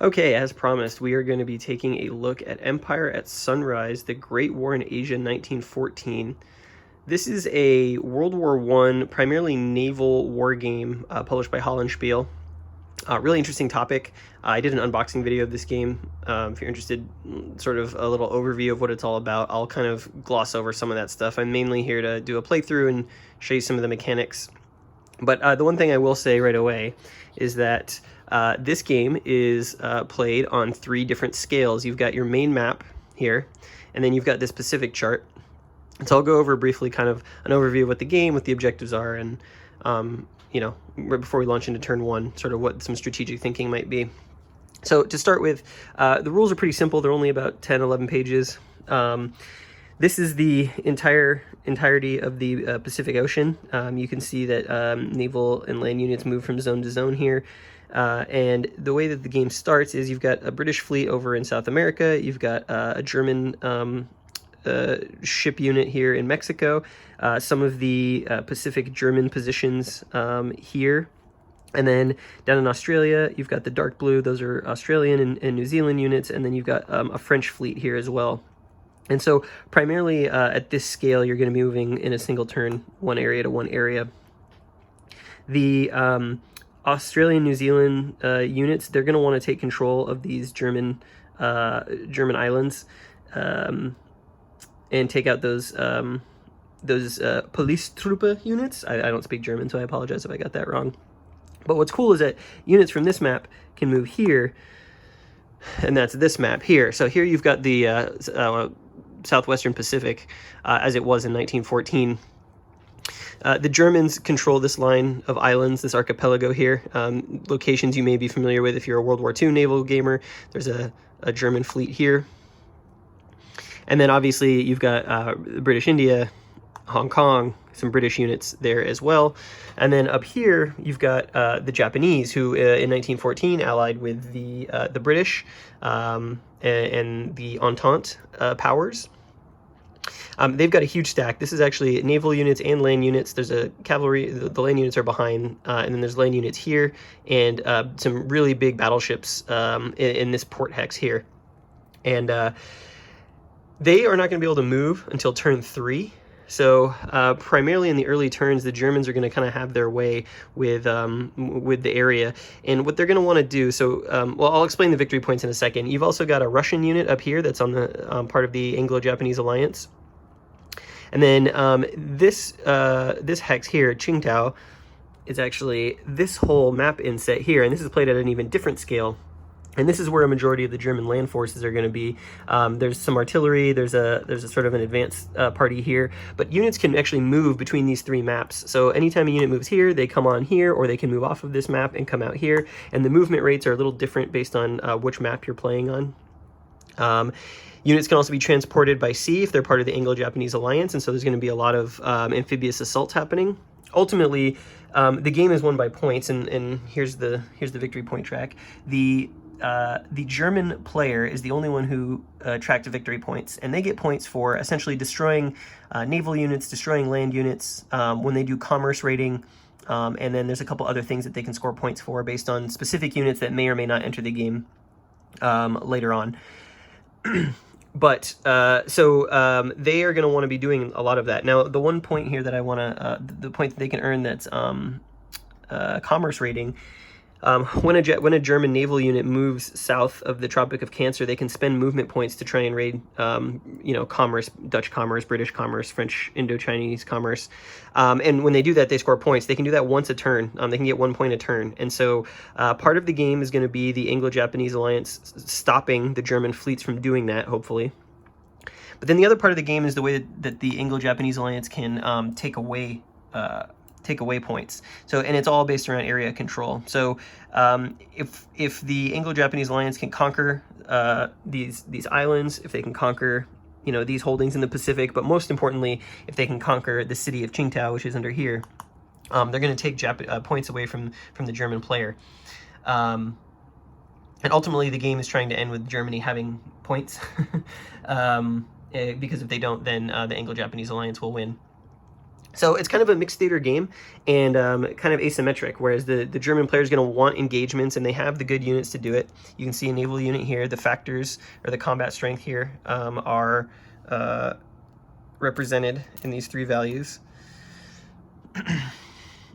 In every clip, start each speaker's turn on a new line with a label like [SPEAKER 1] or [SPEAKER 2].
[SPEAKER 1] Okay, as promised, we are going to be taking a look at Empire at Sunrise, the Great War in Asia 1914. This is a World War I, primarily naval war game published by Hollandspiele. Really interesting topic. I did an unboxing video of this game. If you're interested, sort of a little overview of what it's all about. I'll kind of gloss over some of that stuff. I'm mainly here to do a playthrough and show you some of the mechanics. But the one thing I will say right away is that this game is played on 3 different scales. You've got your main map here, and then you've got this Pacific chart. So I'll go over briefly kind of an overview of what the game, what the objectives are, and you know, right before we launch into turn 1, sort of what some strategic thinking might be. So to start with, the rules are pretty simple. They're only about 10, 11 pages. This is the entirety of the Pacific Ocean. You can see that naval and land units move from zone to zone here. And the way that the game starts is you've got a British fleet over in South America. You've got a German ship unit here in Mexico. Some of the Pacific German positions here. And then down in Australia, you've got the dark blue. Those are Australian and New Zealand units. And then you've got a French fleet here as well. And so primarily at this scale, you're going to be moving in a single turn, one area to one area. The Australian, New Zealand units, they're going to want to take control of these German islands and take out those Police-Truppe units. I don't speak German, so I apologize if I got that wrong. But what's cool is that units from this map can move here, and that's this map here. So here you've got the Southwestern Pacific as it was in 1914. The Germans control this line of islands, this archipelago here. Locations you may be familiar with if you're a World War II naval gamer. There's a German fleet here. And then obviously you've got British India, Hong Kong, some British units there as well. And then up here you've got the Japanese, who in 1914 allied with the British and the Entente powers. They've got a huge stack. This is actually naval units and land units. There's a cavalry, the land units are behind, and then there's land units here, and some really big battleships in this port hex here. And they are not going to be able to move until turn 3. So primarily in the early turns, the Germans are going to kind of have their way with the area. And what they're going to want to do, so, well, I'll explain the victory points in a second. You've also got a Russian unit up here that's on the part of the Anglo-Japanese alliance. And then this hex here, Tsingtao, is actually this whole map inset here. And this is played at an even different scale. And this is where a majority of the German land forces are going to be. There's some artillery, there's a sort of an advanced party here, but units can actually move between these 3 maps. So anytime a unit moves here, they come on here, or they can move off of this map and come out here. And the movement rates are a little different based on which map you're playing on. Units can also be transported by sea if they're part of the Anglo-Japanese alliance, and so there's going to be a lot of amphibious assaults happening. Ultimately, the game is won by points, and here's the victory point track. The German player is the only one who tracked victory points, and they get points for essentially destroying naval units, destroying land units, when they do commerce raiding, and then there's a couple other things that they can score points for based on specific units that may or may not enter the game later on. But so they are going to want to be doing a lot of that. Now, the one point here that I want to, the point that they can earn that's commerce rating, when a German naval unit moves south of the Tropic of Cancer, they can spend movement points to try and raid, you know, commerce, Dutch commerce, British commerce, French, Indo-Chinese commerce. And when they do that, they score points. They can do that once a turn. They can get 1 point a turn. And so part of the game is going to be the Anglo-Japanese alliance stopping the German fleets from doing that, hopefully. But then the other part of the game is the way that the Anglo-Japanese alliance can take away points. So, and it's all based around area control. So if the Anglo-Japanese alliance can conquer these islands, if they can conquer, you know, these holdings in the Pacific, but most importantly, if they can conquer the city of Tsingtao, which is under here, they're going to take points away from the German player. And ultimately, the game is trying to end with Germany having points, because if they don't, then the Anglo-Japanese alliance will win. So it's kind of a mixed theater game, and kind of asymmetric, whereas the German player is going to want engagements, and they have the good units to do it. You can see a naval unit here. The factors, or the combat strength here, are represented in these 3 values.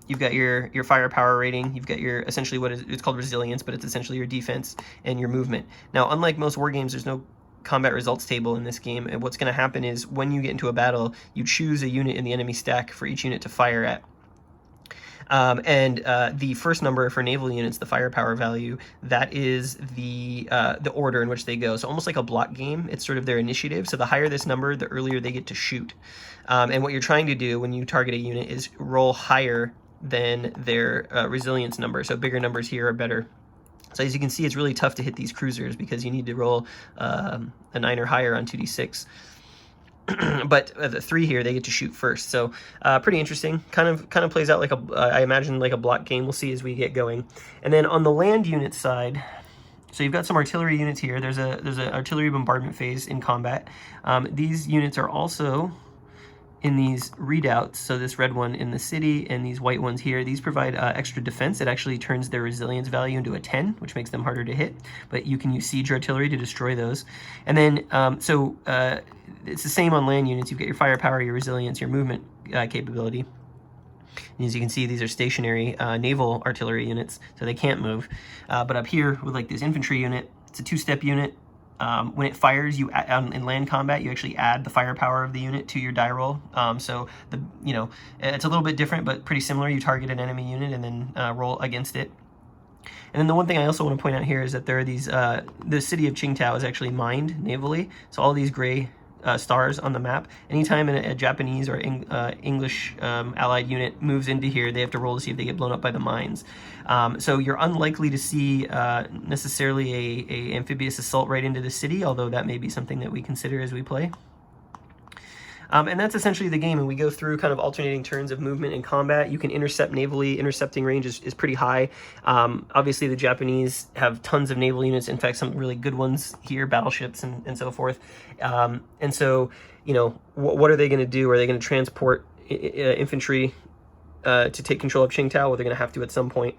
[SPEAKER 1] You've got your firepower rating, you've got your essentially it's called resilience, but it's essentially your defense and your movement. Now, unlike most war games, there's no combat results table in this game, and what's going to happen is when you get into a battle, you choose a unit in the enemy stack for each unit to fire at. The first number for naval units, the firepower value, that is the order in which they go. So almost like a block game, it's sort of their initiative. So the higher this number, the earlier they get to shoot. And what you're trying to do when you target a unit is roll higher than their resilience number. So bigger numbers here are better. So as you can see, it's really tough to hit these cruisers because you need to roll a 9 or higher on 2d6. But the 3 here, they get to shoot first. So pretty interesting. Kind of plays out like I imagine like a block game. We'll see as we get going. And then on the land unit side, so you've got some artillery units here. There's an artillery bombardment phase in combat. These units are also in these readouts, so this red one in the city and these white ones here, these provide extra defense. It actually turns their resilience value into a 10, which makes them harder to hit, but you can use siege artillery to destroy those. And then, it's the same on land units. You've got your firepower, your resilience, your movement capability. And as you can see, these are stationary naval artillery units, so they can't move. But up here, with like this infantry unit, it's a 2-step unit. When it fires, in land combat, you actually add the firepower of the unit to your die roll. So it's a little bit different, but pretty similar. You target an enemy unit and then roll against it. And then the one thing I also want to point out here is that there are these. The city of Tsingtao is actually mined navally. So all these gray stars on the map. Anytime a Japanese or English allied unit moves into here, they have to roll to see if they get blown up by the mines. So you're unlikely to see necessarily a amphibious assault right into the city, although that may be something that we consider as we play. And that's essentially the game, and we go through kind of alternating turns of movement and combat. You can intercept navally. Intercepting range is pretty high. Obviously, the Japanese have tons of naval units. In fact, some really good ones here, battleships and so forth. And so, what are they going to do? Are they going to transport infantry to take control of Tsingtao? Well, they're going to have to at some point.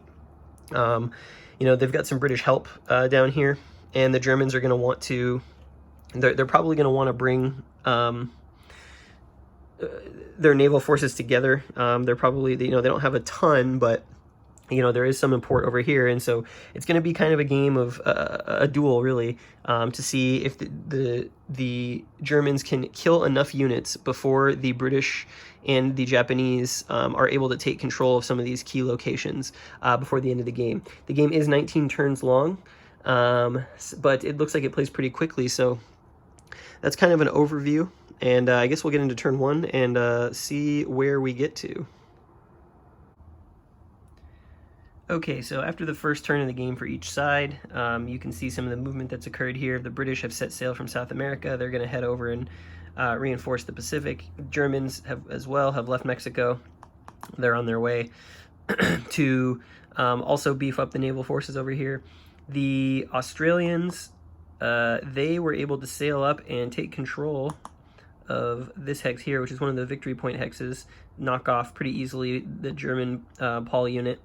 [SPEAKER 1] They've got some British help down here, and the Germans are going to want to. They're probably going to want to bring their naval forces together. They're probably, they don't have a ton, but there is some import over here, and so it's going to be kind of a game of a duel, really, to see if the Germans can kill enough units before the British and the Japanese are able to take control of some of these key locations before the end of the game. The game is 19 turns long, but it looks like it plays pretty quickly, so that's kind of an overview. And I guess we'll get into turn 1 and see where we get to. Okay, so after the first turn of the game for each side, you can see some of the movement that's occurred here. The British have set sail from South America. They're going to head over and reinforce the Pacific. Germans have left Mexico. They're on their way to also beef up the naval forces over here. The Australians, they were able to sail up and take control of this hex here, which is one of the victory point hexes, knock off pretty easily the German Paul unit.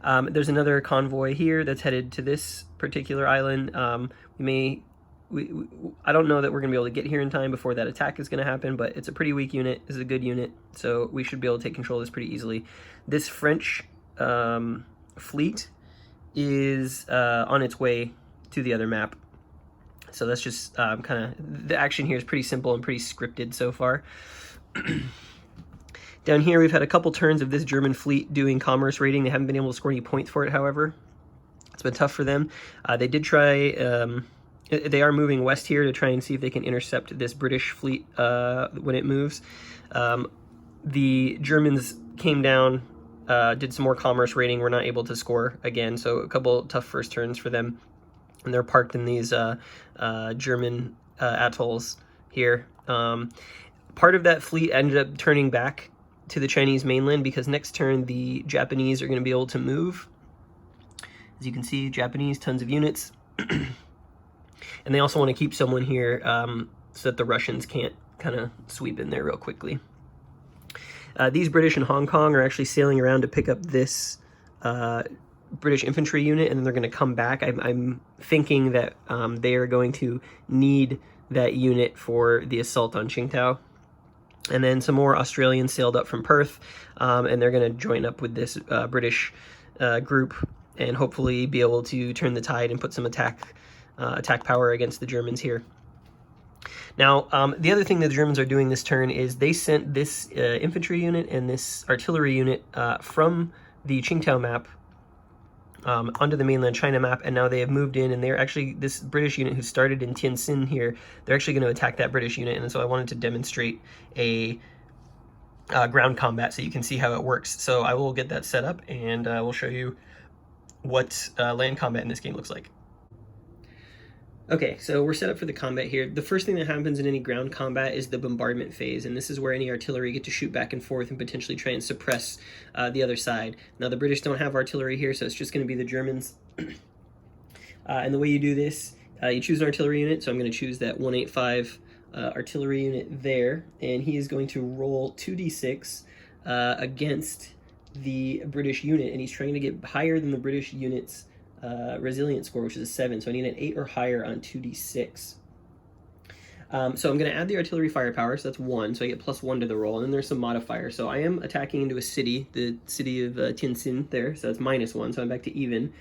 [SPEAKER 1] There's another convoy here that's headed to this particular island. I don't know that we're going to be able to get here in time before that attack is going to happen, but it's a pretty weak unit. It's a good unit, so we should be able to take control of this pretty easily. This French fleet is on its way to the other map. So that's just kind of, the action here is pretty simple and pretty scripted so far. Down here, we've had a couple turns of this German fleet doing commerce raiding. They haven't been able to score any points for it, however. It's been tough for them. They did try, they are moving west here to try and see if they can intercept this British fleet when it moves. The Germans came down, did some more commerce raiding, were not able to score again, so a couple tough first turns for them. And they're parked in these German atolls here. Part of that fleet ended up turning back to the Chinese mainland because next turn the Japanese are going to be able to move. As you can see, Japanese, tons of units. And they also want to keep someone here so that the Russians can't kind of sweep in there real quickly. These British in Hong Kong are actually sailing around to pick up this British infantry unit, and then they're going to come back. I'm thinking that they are going to need that unit for the assault on Tsingtao. And then some more Australians sailed up from Perth, and they're going to join up with this British group and hopefully be able to turn the tide and put some attack power against the Germans here. Now, the other thing that the Germans are doing this turn is they sent this infantry unit and this artillery unit from the Tsingtao map onto the mainland China map, and now they have moved in, and they're actually, this British unit who started in Tientsin here, they're actually going to attack that British unit, and so I wanted to demonstrate a ground combat so you can see how it works. So I will get that set up, and we'll show you what land combat in this game looks like. Okay, so we're set up for the combat here. The first thing that happens in any ground combat is the bombardment phase, and this is where any artillery get to shoot back and forth and potentially try and suppress the other side. Now, the British don't have artillery here, so it's just going to be the Germans. And the way you do this, you choose an artillery unit, so I'm going to choose that 185 artillery unit there, and he is going to roll 2d6 against the British unit, and he's trying to get higher than the British unit's resilient score, which is a 7, so I need an 8 or higher on 2d6. So I'm going to add the artillery firepower, so that's 1, so I get +1 to the roll, and then there's some modifiers. So I am attacking into a city, the city of Tientsin there, so that's -1, so I'm back to even.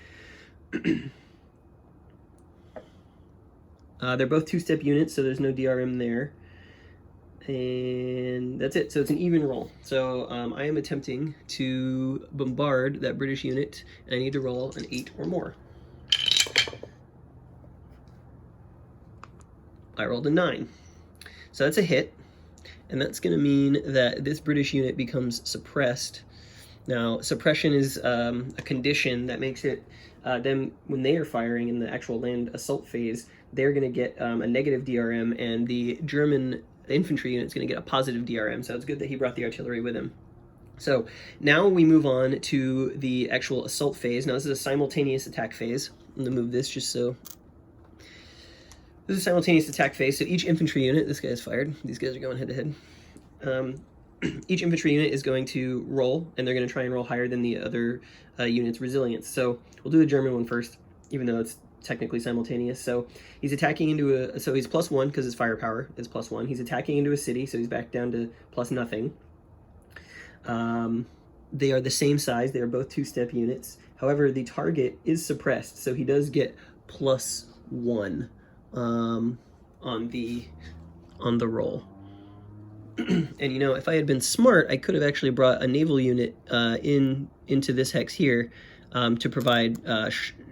[SPEAKER 1] They're both 2-step units, so there's no DRM there. And that's it, so it's an even roll. So I am attempting to bombard that British unit, and I need to roll an 8 or more. I rolled a 9. So that's a hit, and that's going to mean that this British unit becomes suppressed. Now, suppression is a condition that makes it, them, when they are firing in the actual land assault phase, they're going to get a negative DRM, and the German infantry unit is going to get a positive DRM, so it's good that he brought the artillery with him. So now we move on to the actual assault phase. Now this is a simultaneous attack phase. I'm going to move this just so... This is a simultaneous attack phase, so each infantry unit, this guy is fired, these guys are going head to head. Each infantry unit is going to roll, and they're going to try and roll higher than the other unit's resilience. So we'll do the German one first, even though it's technically simultaneous. So he's attacking into a, so he's +1 because his firepower is +1. He's attacking into a city, so he's back down to +0. They are the same size. They are both 2-step units. However, the target is suppressed, so he does get +1 on the roll. And you know, if I had been smart, I could have actually brought a naval unit into this hex here to provide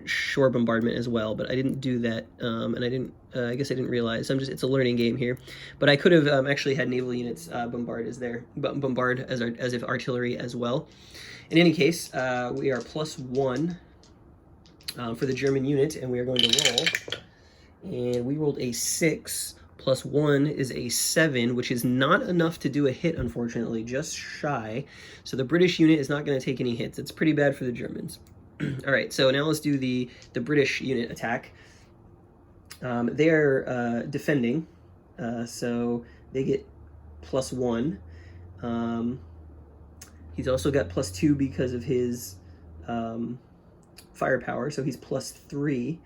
[SPEAKER 1] shore bombardment as well, but I didn't do that, and I guess I didn't realize. It's a learning game here, but I could have actually had naval units bombard as if artillery as well. In any case, we are +1 for the German unit, and we are going to roll, and we rolled a 6. +1 is a 7, which is not enough to do a hit, unfortunately, just shy. So the British unit is not going to take any hits. It's pretty bad for the Germans. All right, so now let's do the British unit attack. They are defending, so they get +1. He's also got +2 because of his firepower, so he's +3.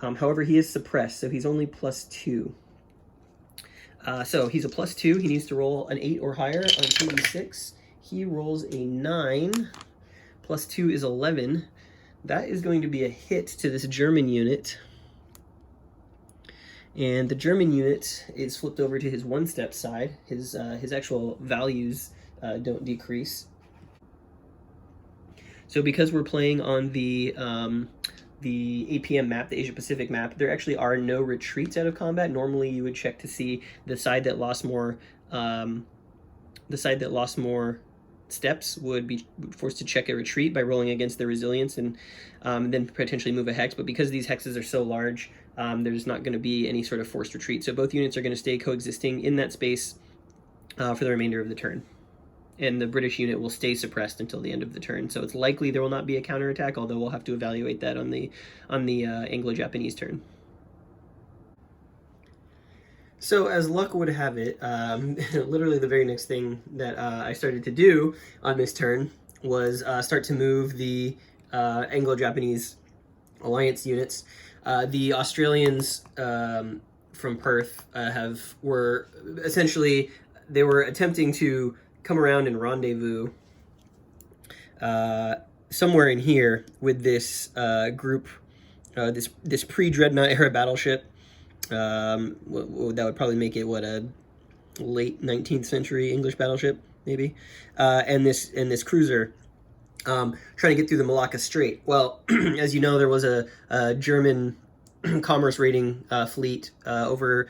[SPEAKER 1] However, he is suppressed, so he's only +2. So he's a +2. He needs to roll an 8 or higher on 2d6. He rolls a 9. +2 is 11. That is going to be a hit to this German unit. And the German unit is flipped over to his 1-step side. His actual values don't decrease. So because we're playing on the APM map, the Asia Pacific map, there actually are no retreats out of combat. Normally you would check to see the side that lost more steps would be forced to check a retreat by rolling against their resilience and then potentially move a hex. But because these hexes are so large, there's not going to be any sort of forced retreat. So both units are going to stay coexisting in that space for the remainder of the turn. And the British unit will stay suppressed until the end of the turn. So it's likely there will not be a counterattack, although we'll have to evaluate that on the Anglo-Japanese turn. So as luck would have it, literally the very next thing that I started to do on this turn was start to move the Anglo-Japanese alliance units. The Australians from Perth were essentially, they were attempting to come around and rendezvous somewhere in here with this group, this pre-dreadnought era battleship. That would probably make it a late 19th century English battleship, maybe, and this cruiser trying to get through the Malacca Strait. Well, as you know, there was a German commerce raiding fleet over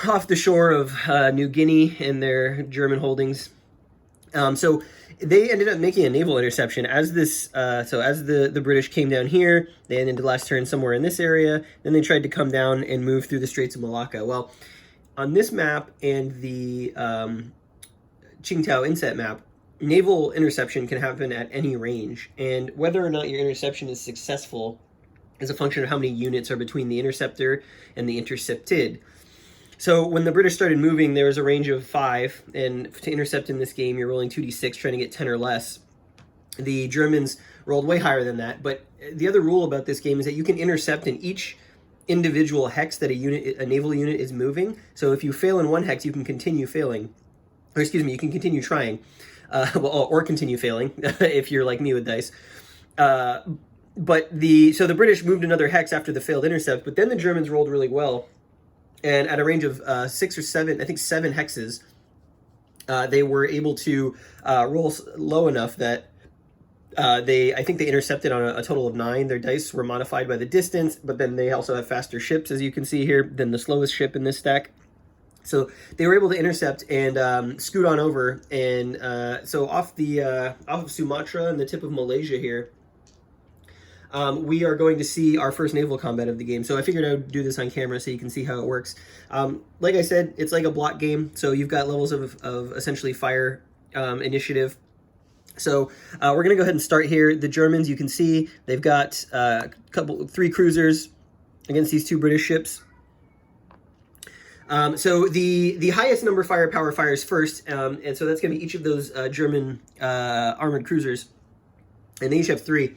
[SPEAKER 1] off the shore of New Guinea and their German holdings. So they ended up making a naval interception as this. So as the British came down here, they ended the last turn somewhere in this area. Then they tried to come down and move through the Straits of Malacca. Well, on this map and the Tsingtao inset map, naval interception can happen at any range, and whether or not your interception is successful is a function of how many units are between the interceptor and the intercepted. So when the British started moving, there was a range of 5, and to intercept in this game, you're rolling 2d6, trying to get 10 or less. The Germans rolled way higher than that, but the other rule about this game is that you can intercept in each individual hex that a naval unit is moving. So if you fail in one hex, you can continue failing. Or excuse me, you can continue trying. Or continue failing, if you're like me with dice. So the British moved another hex after the failed intercept, but then the Germans rolled really well. And at a range of 6 or 7, I think 7 hexes, they were able to roll low enough that I think they intercepted on a total of 9. Their dice were modified by the distance, but then they also have faster ships, as you can see here, than the slowest ship in this stack. So they were able to intercept and scoot on over, and so off of Sumatra and the tip of Malaysia here, we are going to see our first naval combat of the game. So I figured I would do this on camera so you can see how it works. Like I said, it's like a block game, so you've got levels of essentially fire initiative. So we're going to go ahead and start here. The Germans, you can see, they've got 3 cruisers against these 2 British ships. So the highest number firepower fires first, and so that's going to be each of those German armored cruisers, and they each have 3.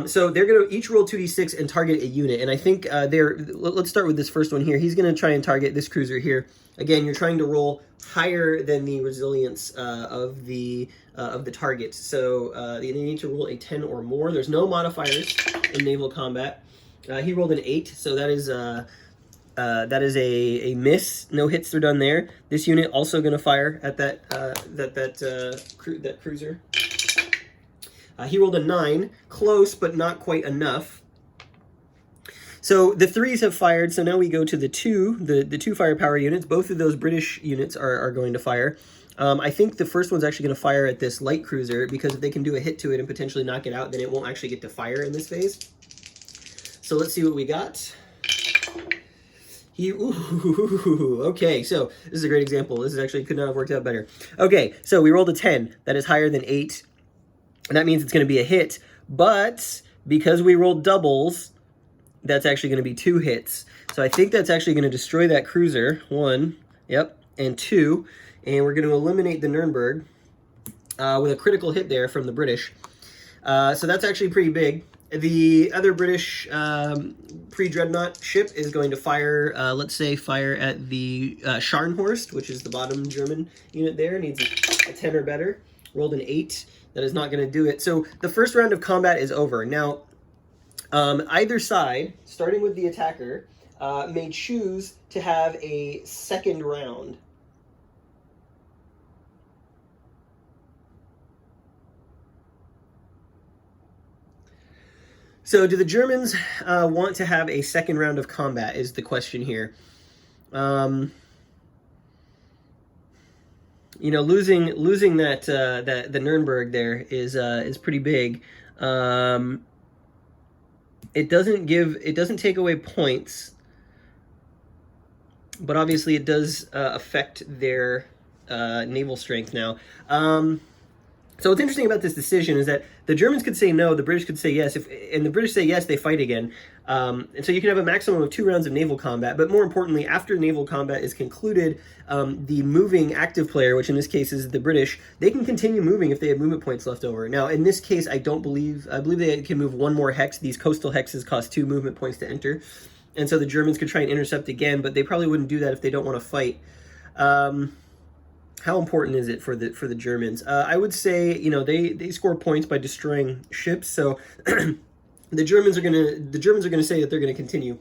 [SPEAKER 1] So they're going to each roll 2d6 and target a unit, and I think let's start with this first one here. He's going to try and target this cruiser here. Again, you're trying to roll higher than the resilience of the target, so you need to roll a 10 or more. There's no modifiers in naval combat. He rolled an 8, so that is a miss. No hits are done there. This unit also going to fire at that cruiser. He rolled a 9, close but not quite enough. So the 3s have fired. So now we go to the 2 firepower units. Both of those British units are going to fire. I think the first one's actually going to fire at this light cruiser, because if they can do a hit to it and potentially knock it out, then it won't actually get to fire in this phase. So let's see what we got. Okay, so this is a great example. This is actually could not have worked out better. Okay, so we rolled a 10. That is higher than 8. And that means it's going to be a hit. But because we rolled doubles, that's actually going to be 2 hits. So I think that's actually going to destroy that cruiser. 1, yep, and 2. And we're going to eliminate the Nuremberg with a critical hit there from the British. So that's actually pretty big. The other British pre-dreadnought ship is going to fire, let's say, fire at the Scharnhorst, which is the bottom German unit there. Needs a 10 or better. Rolled an 8. That is not going to do it. So the first round of combat is over. Now, either side, starting with the attacker, may choose to have a second round. So do the Germans want to have a second round of combat is the question here. You know, losing that the Nuremberg there is pretty big. It doesn't take away points, but obviously it does affect their naval strength now. So what's interesting about this decision is that the Germans could say no, the British could say yes. And the British say yes, they fight again. And so you can have a maximum of 2 rounds of naval combat. But more importantly, after naval combat is concluded, the moving active player, which in this case is the British, they can continue moving if they have movement points left over. Now, in this case, I believe they can move 1 more hex. These coastal hexes cost 2 movement points to enter. And so the Germans could try and intercept again, but they probably wouldn't do that if they don't want to fight. How important is it for the Germans? I would say, you know, they score points by destroying ships. So the Germans are gonna say that they're gonna continue,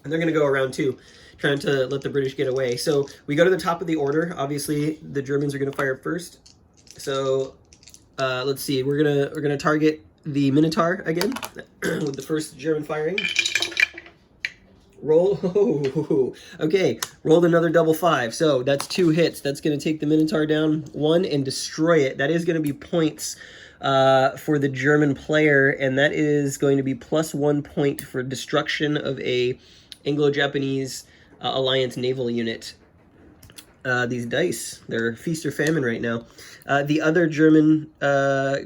[SPEAKER 1] and they're gonna go around 2, trying to let the British get away. So we go to the top of the order. Obviously, the Germans are gonna fire first. So let's see. We're gonna target the Minotaur again with the first German firing. Roll. Oh, okay, rolled another double 5. So that's 2 hits. That's going to take the Minotaur down 1 and destroy it. That is going to be points for the German player, and that is going to be +1 point for destruction of a Anglo-Japanese alliance naval unit. These dice, they're feast or famine right now. The other German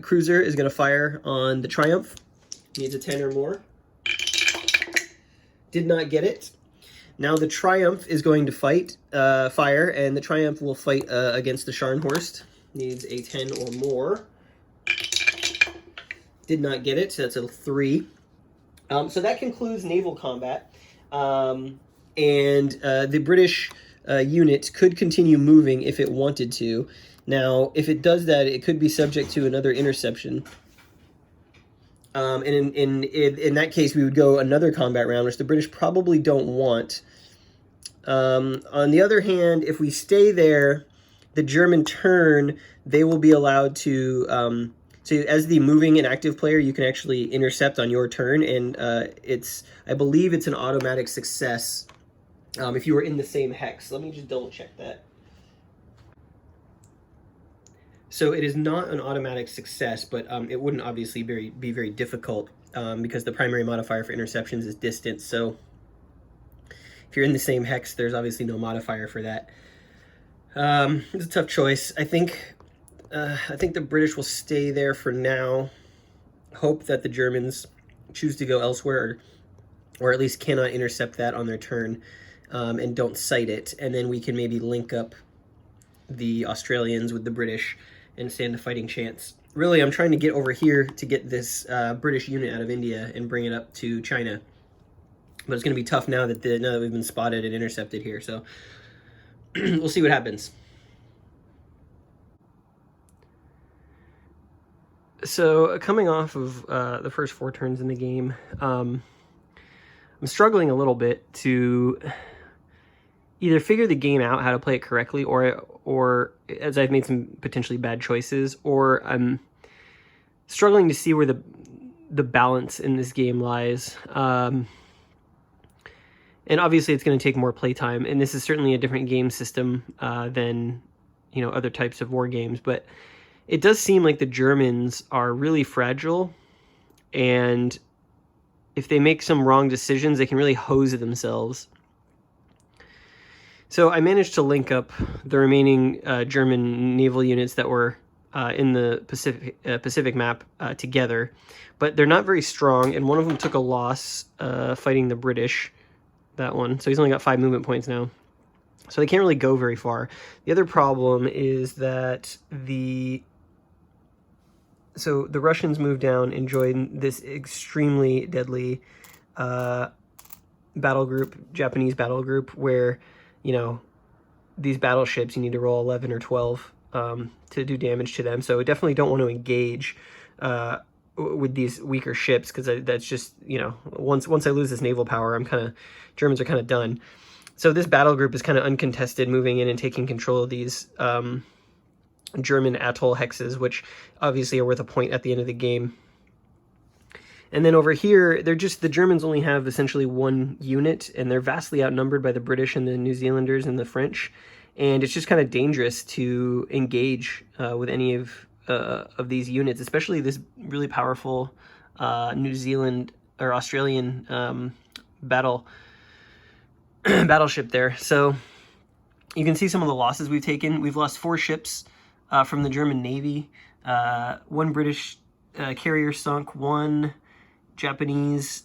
[SPEAKER 1] cruiser is going to fire on the Triumph. Needs a 10 or more. Did not get it. Now the Triumph is going to fire, and the Triumph will fight against the Scharnhorst. Needs a 10 or more. Did not get it, so that's a 3. So that concludes naval combat. And the British unit could continue moving if it wanted to. Now, if it does that, it could be subject to another interception. And in that case, we would go another combat round, which the British probably don't want. On the other hand, if we stay there, the German turn, they will be allowed to... so as the moving and active player, you can actually intercept on your turn, and I believe it's an automatic success if you were in the same hex. Let me just double check that. So it is not an automatic success, but it wouldn't obviously be very difficult because the primary modifier for interceptions is distance. So if you're in the same hex, there's obviously no modifier for that. It's a tough choice. I think the British will stay there for now. Hope that the Germans choose to go elsewhere, or at least cannot intercept that on their turn, and don't sight it. And then we can maybe link up the Australians with the British and stand a fighting chance. Really, I'm trying to get over here to get this British unit out of India and bring it up to China. But it's going to be tough now that we've been spotted and intercepted here. So we'll see what happens. So coming off of the first 4 turns in the game, I'm struggling a little bit to either figure the game out, how to play it correctly, or as I've made some potentially bad choices, or I'm struggling to see where the balance in this game lies. And obviously it's going to take more playtime, and this is certainly a different game system than, you know, other types of war games, but it does seem like the Germans are really fragile, and if they make some wrong decisions, they can really hose themselves. So I managed to link up the remaining German naval units that were in the Pacific map together, but they're not very strong, and one of them took a loss fighting the British, that one. So he's only got 5 movement points now. So they can't really go very far. The other problem is that the Russians moved down and joined this extremely deadly battle group, Japanese battle group, where, you know, these battleships, you need to roll 11 or 12 to do damage to them. So I definitely don't want to engage with these weaker ships, because that's just, you know, once I lose this naval power, Germans are kind of done. So this battle group is kind of uncontested, moving in and taking control of these German atoll hexes, which obviously are worth a point at the end of the game. And then over here, the Germans only have essentially 1 unit, and they're vastly outnumbered by the British and the New Zealanders and the French. And it's just kind of dangerous to engage with any of these units, especially this really powerful New Zealand or Australian battleship there. So you can see some of the losses we've taken. We've lost 4 ships from the German Navy. One British carrier sunk, one Japanese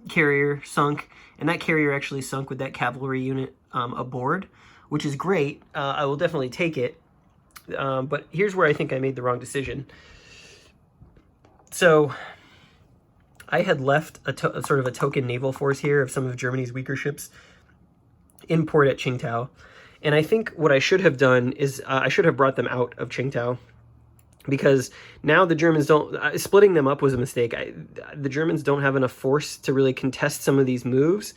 [SPEAKER 1] carrier sunk, and that carrier actually sunk with that cavalry unit aboard, which is great. I will definitely take it. But here's where I think I made the wrong decision. So I had left a sort of a token naval force here of some of Germany's weaker ships in port at Tsingtao. And I think what I should have done is I should have brought them out of Tsingtao, because now the Germans don't... splitting them up was a mistake. The Germans don't have enough force to really contest some of these moves.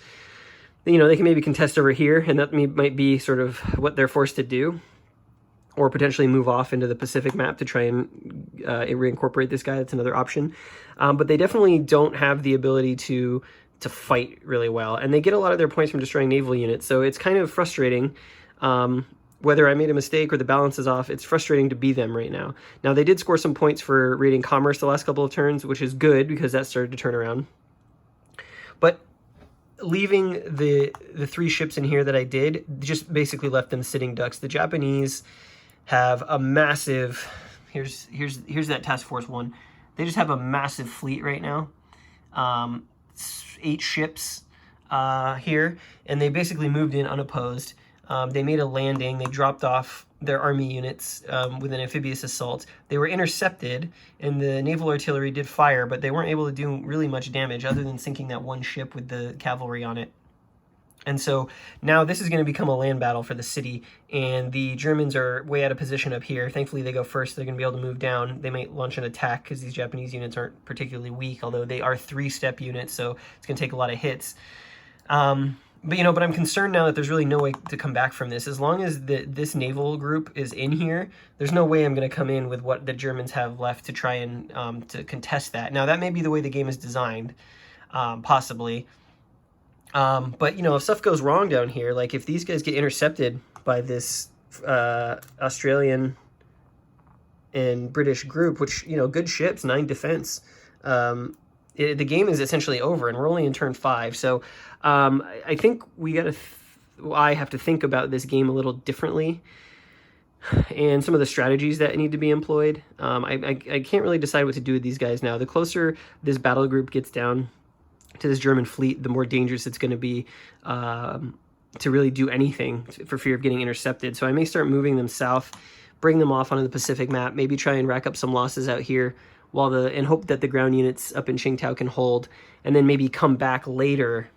[SPEAKER 1] You know, they can maybe contest over here, and that might be sort of what they're forced to do, or potentially move off into the Pacific map to try and reincorporate this guy. That's another option. But they definitely don't have the ability to fight really well, and they get a lot of their points from destroying naval units, so it's kind of frustrating. Whether I made a mistake or the balance is off, it's frustrating to be them right now. Now, they did score some points for raiding commerce the last couple of turns, which is good because that started to turn around. But leaving the 3 ships in here that I did just basically left them sitting ducks. The Japanese have a massive... Here's that Task Force 1. They just have a massive fleet right now. 8 ships here, and they basically moved in unopposed. They made a landing. They dropped off their army units with an amphibious assault. They were intercepted, and the naval artillery did fire, but they weren't able to do really much damage other than sinking that one ship with the cavalry on it. And so now this is going to become a land battle for the city, and the Germans are way out of position up here. Thankfully, they go first. They're going to be able to move down. They might launch an attack because these Japanese units aren't particularly weak, although they are 3-step units, so it's going to take a lot of hits. But I'm concerned now that there's really no way to come back from this. As long as this naval group is in here, there's no way I'm going to come in with what the Germans have left to try and to contest that. Now, that may be the way the game is designed, possibly. But, if stuff goes wrong down here, like if these guys get intercepted by this Australian and British group, which, good ships, 9 defense, the game is essentially over, and we're only in turn 5. So I think I have to think about this game a little differently, and some of the strategies that need to be employed. I can't really decide what to do with these guys now. The closer this battle group gets down to this German fleet, the more dangerous it's going to be to really do anything for fear of getting intercepted. So I may start moving them south, bring them off onto the Pacific map, maybe try and rack up some losses out here, and hope that the ground units up in Tsingtao can hold, and then maybe come back later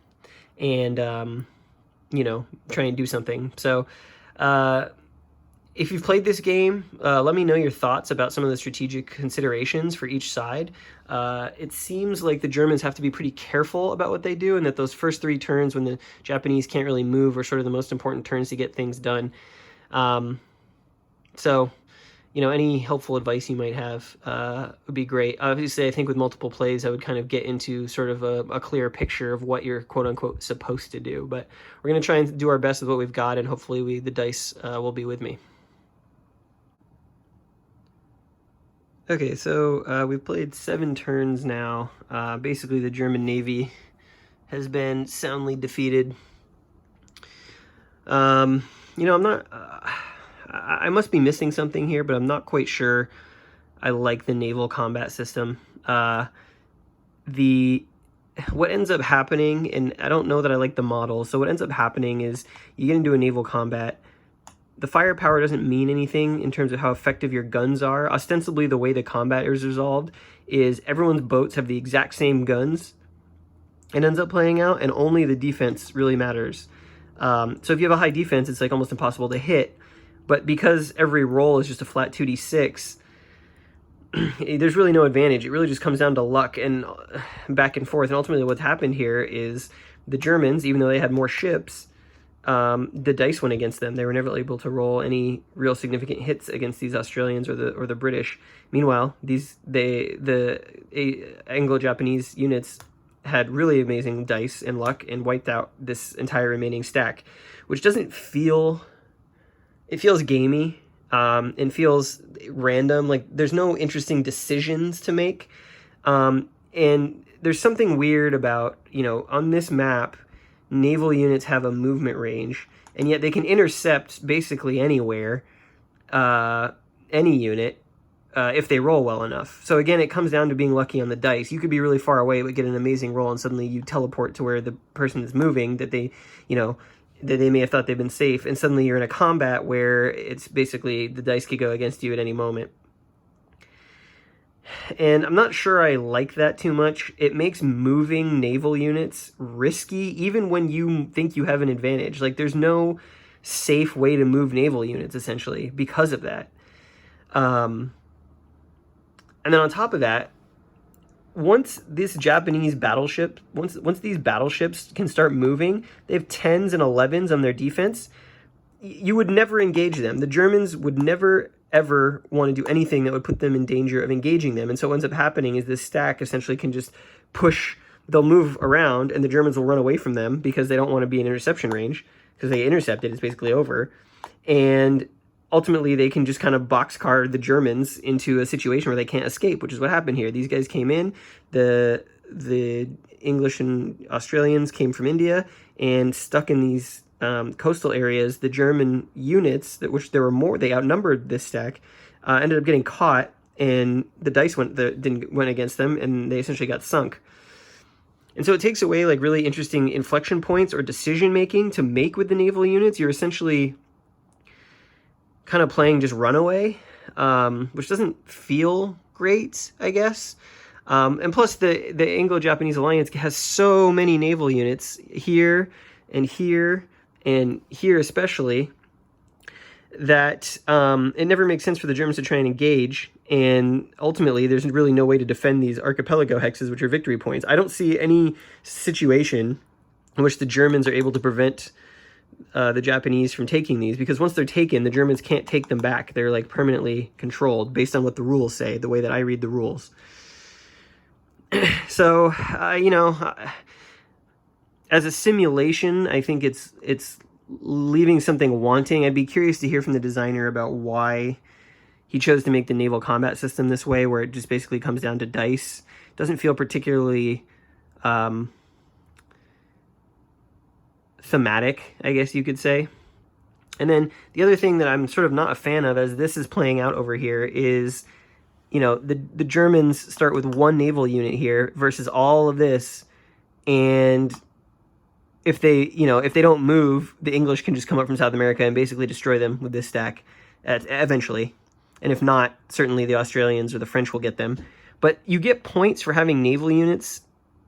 [SPEAKER 1] and try and do something. So if you've played this game, let me know your thoughts about some of the strategic considerations for each side. It seems like the Germans have to be pretty careful about what they do, and that those first 3 turns when the Japanese can't really move are sort of the most important turns to get things done. So any helpful advice you might have would be great. Obviously, I think with multiple plays, I would kind of get into sort of a clear picture of what you're quote-unquote supposed to do. But we're going to try and do our best with what we've got, and hopefully the dice will be with me. Okay, so we've played 7 turns now. Basically, the German Navy has been soundly defeated. I'm not... I must be missing something here, but I'm not quite sure I like the naval combat system. What ends up happening, and I don't know that I like the model, so what ends up happening is you get into a naval combat. The firepower doesn't mean anything in terms of how effective your guns are. Ostensibly, the way the combat is resolved is everyone's boats have the exact same guns. It ends up playing out, and only the defense really matters. So if you have a high defense, it's like almost impossible to hit. But because every roll is just a flat 2d6, there's really no advantage. It really just comes down to luck and back and forth. And ultimately what's happened here is the Germans, even though they had more ships, the dice went against them. They were never able to roll any real significant hits against these Australians or the British. Meanwhile, the Anglo-Japanese units had really amazing dice and luck and wiped out this entire remaining stack, which doesn't feel... It feels gamey, and feels random. Like, there's no interesting decisions to make. And there's something weird about, on this map, naval units have a movement range, and yet they can intercept basically anywhere, any unit, if they roll well enough. So again, it comes down to being lucky on the dice. You could be really far away but get an amazing roll, and suddenly you teleport to where the person is moving that they, that they may have thought they've been safe, and suddenly you're in a combat where it's basically the dice could go against you at any moment. And I'm not sure I like that too much. It makes moving naval units risky, even when you think you have an advantage. Like, there's no safe way to move naval units, essentially, because of that. And then on top of that, once these battleships can start moving, they have 10s and 11s on their defense. You would never engage them. The Germans would never, ever want to do anything that would put them in danger of engaging them. And so what ends up happening is this stack essentially can just push. They'll move around, and the Germans will run away from them because they don't want to be in interception range. Because they intercepted, it's basically over. And ultimately, they can just kind of boxcar the Germans into a situation where they can't escape, which is what happened here. These guys came in, the English and Australians came from India, and stuck in these coastal areas. The German units, which there were more, they outnumbered this stack, ended up getting caught, and the dice went against them, and they essentially got sunk. And so it takes away like really interesting inflection points or decision making to make with the naval units. You're essentially kind of playing just runaway, which doesn't feel great, I guess. And plus the Anglo-Japanese alliance has so many naval units here and here and here especially, that it never makes sense for the Germans to try and engage. And ultimately, there's really no way to defend these archipelago hexes, which are victory points. I don't see any situation in which the Germans are able to prevent the Japanese from taking these, because once they're taken, the Germans can't take them back. They're like permanently controlled based on what the rules say, the way that I read the rules. So, as a simulation, I think it's leaving something wanting. I'd be curious to hear from the designer about why he chose to make the naval combat system this way, where it just basically comes down to dice. It doesn't feel particularly thematic, I guess you could say. And then the other thing that I'm sort of not a fan of as this is playing out over here is, the Germans start with one naval unit here versus all of this, and if they don't move, the English can just come up from South America and basically destroy them with this stack eventually. And if not, certainly the Australians or the French will get them. But you get points for having naval units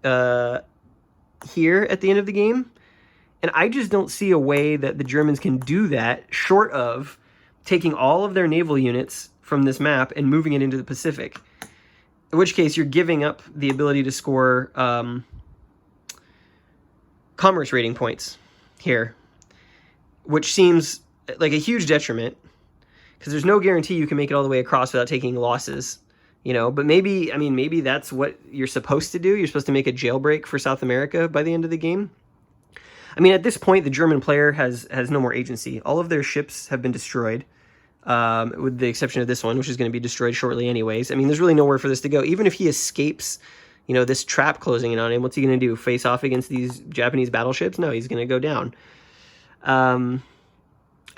[SPEAKER 1] here at the end of the game. And I just don't see a way that the Germans can do that short of taking all of their naval units from this map and moving it into the Pacific. In which case, you're giving up the ability to score commerce rating points here, which seems like a huge detriment, because there's no guarantee you can make it all the way across without taking losses, but maybe that's what you're supposed to do. You're supposed to make a jailbreak for South America by the end of the game. At this point, the German player has no more agency. All of their ships have been destroyed, with the exception of this one, which is going to be destroyed shortly anyways. There's really nowhere for this to go. Even if he escapes, this trap closing in on him, what's he going to do? Face off against these Japanese battleships? No, he's going to go down. And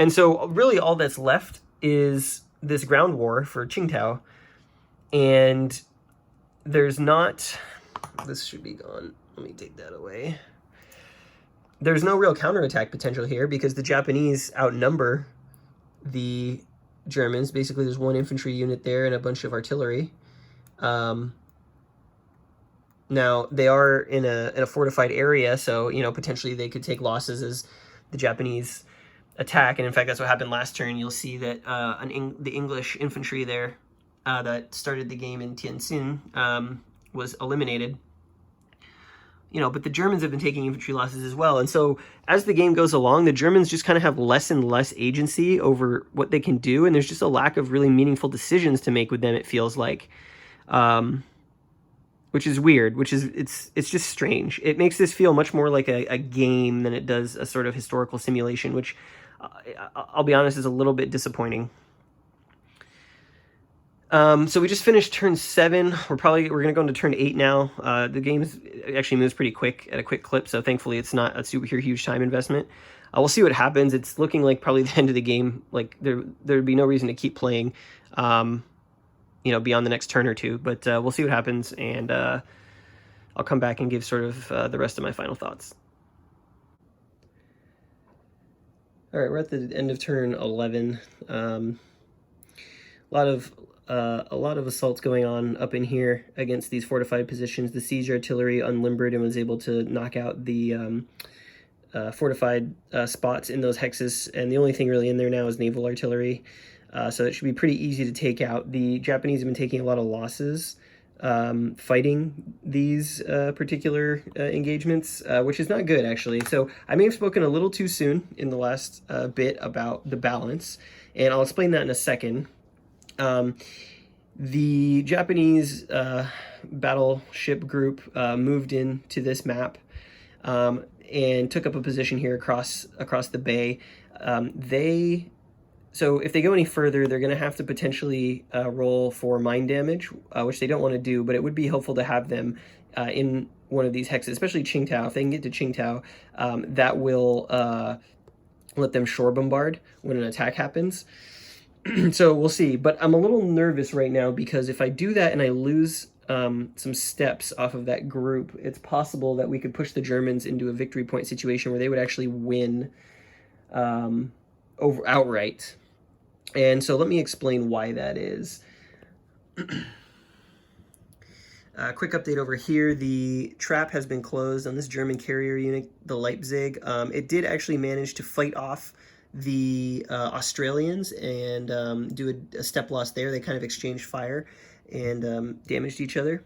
[SPEAKER 1] so really all that's left is this ground war for Tsingtao. And there's not... This should be gone. Let me take that away. There's no real counterattack potential here because the Japanese outnumber the Germans. Basically, there's one infantry unit there and a bunch of artillery. Now, they are in a fortified area, so, potentially they could take losses as the Japanese attack. And in fact, that's what happened last turn. You'll see that the English infantry there that started the game in Tientsin was eliminated. But the Germans have been taking infantry losses as well. And so as the game goes along, the Germans just kind of have less and less agency over what they can do. And there's just a lack of really meaningful decisions to make with them, it feels like. Which is weird, it's just strange. It makes this feel much more like a game than it does a sort of historical simulation, which I'll be honest is a little bit disappointing. So we just finished turn 7. We're going to go into turn 8 now. The game actually moves pretty quick at a quick clip, so thankfully it's not a super huge time investment. We'll see what happens. It's looking like probably the end of the game. Like there'd be no reason to keep playing. beyond the next turn or two. But we'll see what happens, and I'll come back and give sort of the rest of my final thoughts. All right, we're at the end of turn 11. A lot of assaults going on up in here against these fortified positions. The siege artillery unlimbered and was able to knock out the fortified spots in those hexes, and the only thing really in there now is naval artillery. So it should be pretty easy to take out. The Japanese have been taking a lot of losses fighting these particular engagements, which is not good, actually. So I may have spoken a little too soon in the last bit about the balance, and I'll explain that in a second. The Japanese battleship group moved into this map and took up a position here across the bay. So if they go any further, they're going to have to potentially roll for mine damage, which they don't want to do, but it would be helpful to have them in one of these hexes, especially Tsingtao. If they can get to Tsingtao, that will let them shore bombard when an attack happens. So we'll see, but I'm a little nervous right now because if I do that and I lose some steps off of that group, it's possible that we could push the Germans into a victory point situation where they would actually win over outright. And so let me explain why that is. Quick update over here. The trap has been closed on this German carrier unit, the Leipzig. It did actually manage to fight off the Australians and do a step loss there. They kind of exchanged fire and damaged each other.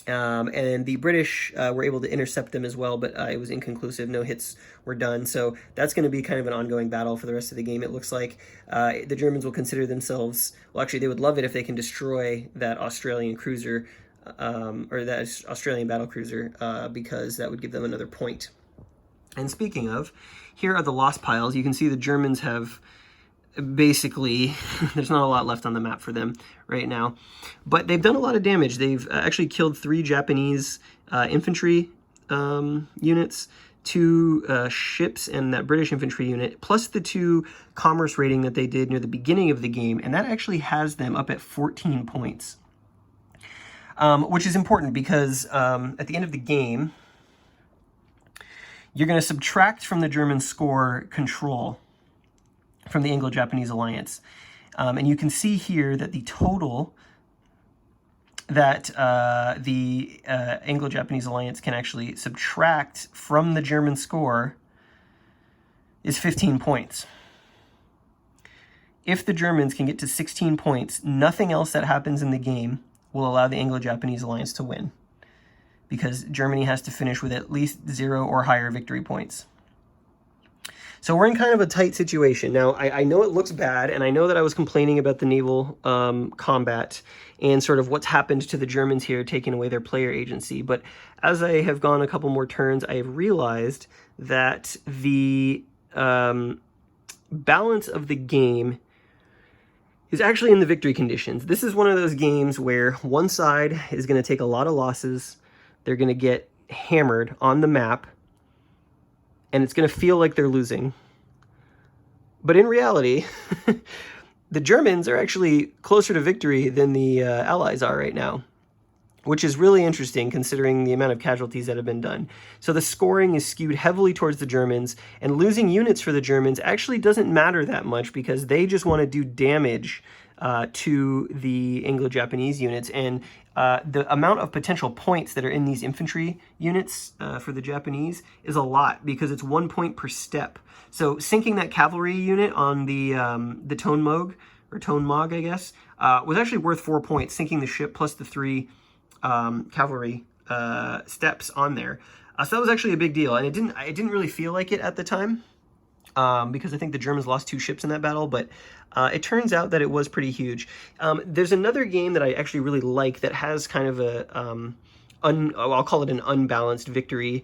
[SPEAKER 1] And the British were able to intercept them as well, but it was inconclusive. No hits were done. So that's going to be kind of an ongoing battle for the rest of the game, it looks like. The Germans will consider themselves, well, actually, they would love it if they can destroy that Australian cruiser, or that Australian battle cruiser, because that would give them another point. And speaking of, here are the lost piles. You can see the Germans have basically, there's not a lot left on the map for them right now, but they've done a lot of damage. They've actually killed 3 Japanese infantry units, 2 ships, and that British infantry unit, plus the 2 commerce raiding that they did near the beginning of the game, and that actually has them up at 14 points, which is important because at the end of the game, you're going to subtract from the German score control from the Anglo-Japanese alliance. And you can see here that the total that the Anglo-Japanese alliance can actually subtract from the German score is 15 points. If the Germans can get to 16 points, nothing else that happens in the game will allow the Anglo-Japanese alliance to win, because Germany has to finish with at least 0 or higher victory points. So we're in kind of a tight situation. Now, I know it looks bad, and I know that I was complaining about the naval combat and sort of what's happened to the Germans here, taking away their player agency. But as I have gone a couple more turns, I have realized that the balance of the game is actually in the victory conditions. This is one of those games where one side is going to take a lot of losses. They're going to get hammered on the map, and it's going to feel like they're losing. But in reality, the Germans are actually closer to victory than the Allies are right now, which is really interesting considering the amount of casualties that have been done. So the scoring is skewed heavily towards the Germans, and losing units for the Germans actually doesn't matter that much because they just want to do damage to the Anglo-Japanese units. And the amount of potential points that are in these infantry units for the Japanese is a lot, because it's 1 point per step. So sinking that cavalry unit on the Tonmog, or Tonmog, I guess, was actually worth 4 points, sinking the ship plus the 3 cavalry steps on there. So that was actually a big deal, and it didn't really feel like it at the time, because I think the Germans lost 2 ships in that battle, but it turns out that it was pretty huge. There's another game that I actually really like that has kind of a, I'll call it an unbalanced victory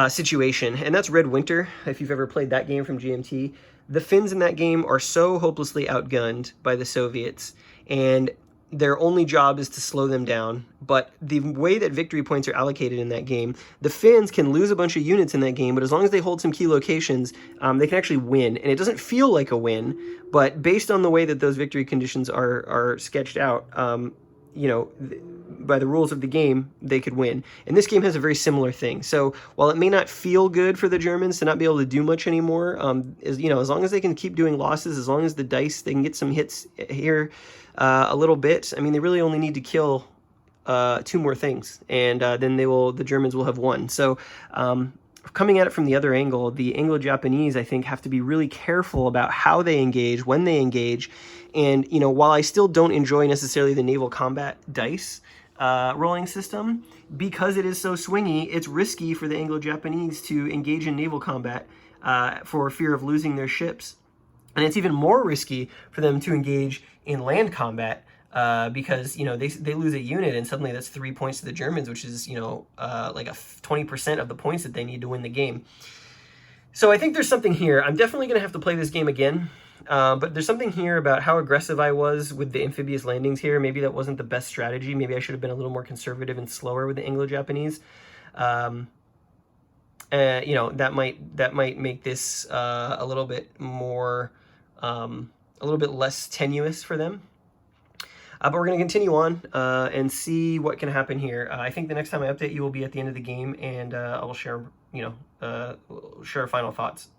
[SPEAKER 1] situation, and that's Red Winter, if you've ever played that game from GMT. The Finns in that game are so hopelessly outgunned by the Soviets, and their only job is to slow them down. But the way that victory points are allocated in that game, the Finns can lose a bunch of units in that game, but as long as they hold some key locations, they can actually win. And it doesn't feel like a win, but based on the way that those victory conditions are sketched out, you know, by the rules of the game, they could win. And this game has a very similar thing. So while it may not feel good for the Germans to not be able to do much anymore, as long as they can keep doing losses, as long as the dice, they can get some hits here a little bit. I mean, they really only need to kill 2 more things, and then the Germans will have won. So coming at it from the other angle, the Anglo-Japanese, I think, have to be really careful about how they engage, when they engage. And, while I still don't enjoy necessarily the naval combat dice rolling system, because it is so swingy, it's risky for the Anglo-Japanese to engage in naval combat for fear of losing their ships. And it's even more risky for them to engage in land combat because, they lose a unit and suddenly that's 3 points to the Germans, which is, like 20% of the points that they need to win the game. So I think there's something here. I'm definitely going to have to play this game again. But there's something here about how aggressive I was with the amphibious landings here. Maybe that wasn't the best strategy. Maybe I should have been a little more conservative and slower with the Anglo-Japanese. That might make this a little bit more, a little bit less tenuous for them. But we're going to continue on and see what can happen here. I think the next time I update you will be at the end of the game, and I will share, share final thoughts.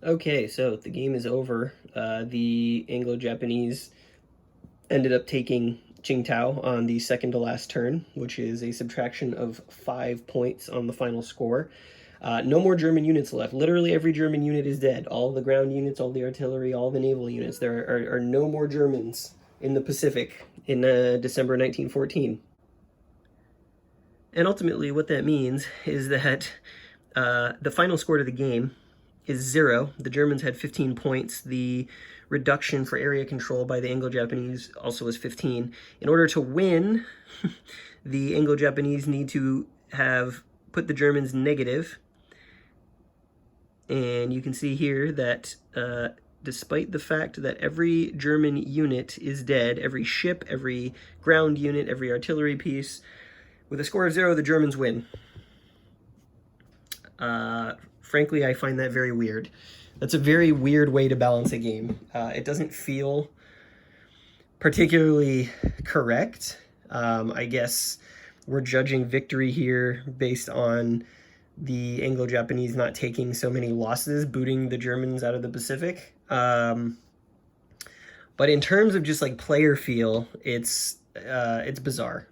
[SPEAKER 1] Okay, so the game is over. The Anglo-Japanese ended up taking Tsingtao on the second to last turn, which is a subtraction of 5 points on the final score. No more German units left. Literally every German unit is dead. All the ground units, all the artillery, all the naval units. There are no more Germans in the Pacific in December 1914. And ultimately what that means is that the final score to the game is 0. The Germans had 15 points. The reduction for area control by the Anglo-Japanese also was 15. In order to win, the Anglo-Japanese need to have put the Germans negative. And you can see here that despite the fact that every German unit is dead, every ship, every ground unit, every artillery piece, with a score of 0, the Germans win. Frankly, I find that very weird. That's a very weird way to balance a game. It doesn't feel particularly correct. I guess we're judging victory here based on the Anglo-Japanese not taking so many losses, booting the Germans out of the Pacific. But in terms of just like player feel, it's bizarre.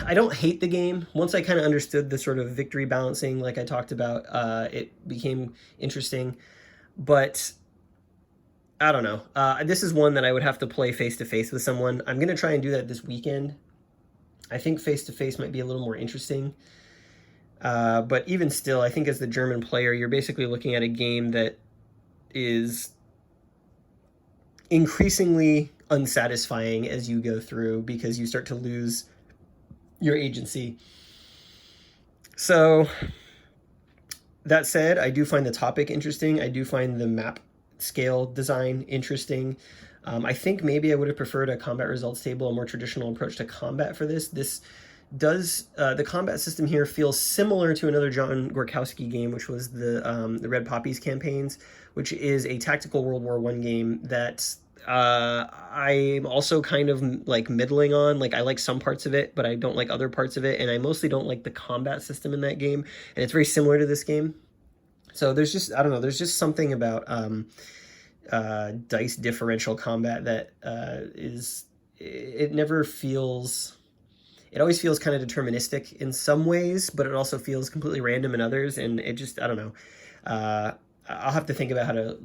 [SPEAKER 1] I don't hate the game. Once I kind of understood the sort of victory balancing, like I talked about, it became interesting. But I don't know. This is one that I would have to play face-to-face with someone. I'm going to try and do that this weekend. I think face-to-face might be a little more interesting. But even still, I think as the German player, you're basically looking at a game that is increasingly unsatisfying as you go through because you start to lose your agency. So that said, I do find the topic interesting. I do find the map scale design interesting. I think maybe I would have preferred a combat results table, a more traditional approach to combat for this. This does, the combat system here feels similar to another John Gorkowski game, which was the Red Poppies campaigns, which is a tactical World War I game that I'm also kind of like middling on. Like I like some parts of it, but I don't like other parts of it. And I mostly don't like the combat system in that game. And it's very similar to this game. So there's just, I don't know, there's just something about dice differential combat that it never feels, it always feels kind of deterministic in some ways, but it also feels completely random in others. And it just, I don't know. I'll have to think about how to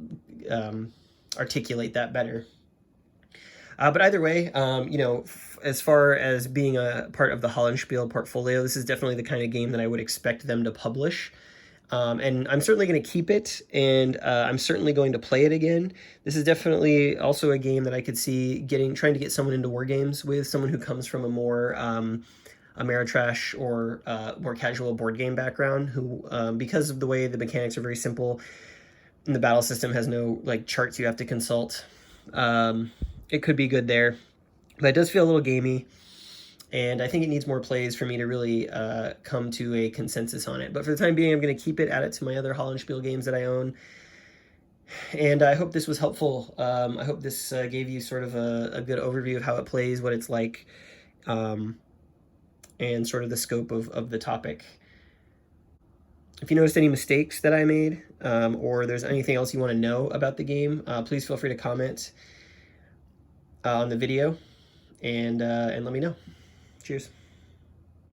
[SPEAKER 1] articulate that better. But either way, as far as being a part of the Hollandspiele portfolio, this is definitely the kind of game that I would expect them to publish. And I'm certainly going to keep it, and I'm certainly going to play it again. This is definitely also a game that I could see trying to get someone into war games with, someone who comes from a more Ameritrash or more casual board game background, who, because of the way the mechanics are very simple, and the battle system has no like charts you have to consult, it could be good there. But it does feel a little gamey, and I think it needs more plays for me to really come to a consensus on it. But for the time being, I'm going to keep it, add it to my other Hollandspiele games that I own. And I hope this was helpful. I hope this gave you sort of a good overview of how it plays, what it's like, and sort of the scope of the topic. If you noticed any mistakes that I made, or there's anything else you want to know about the game, please feel free to comment on the video and let me know. Cheers.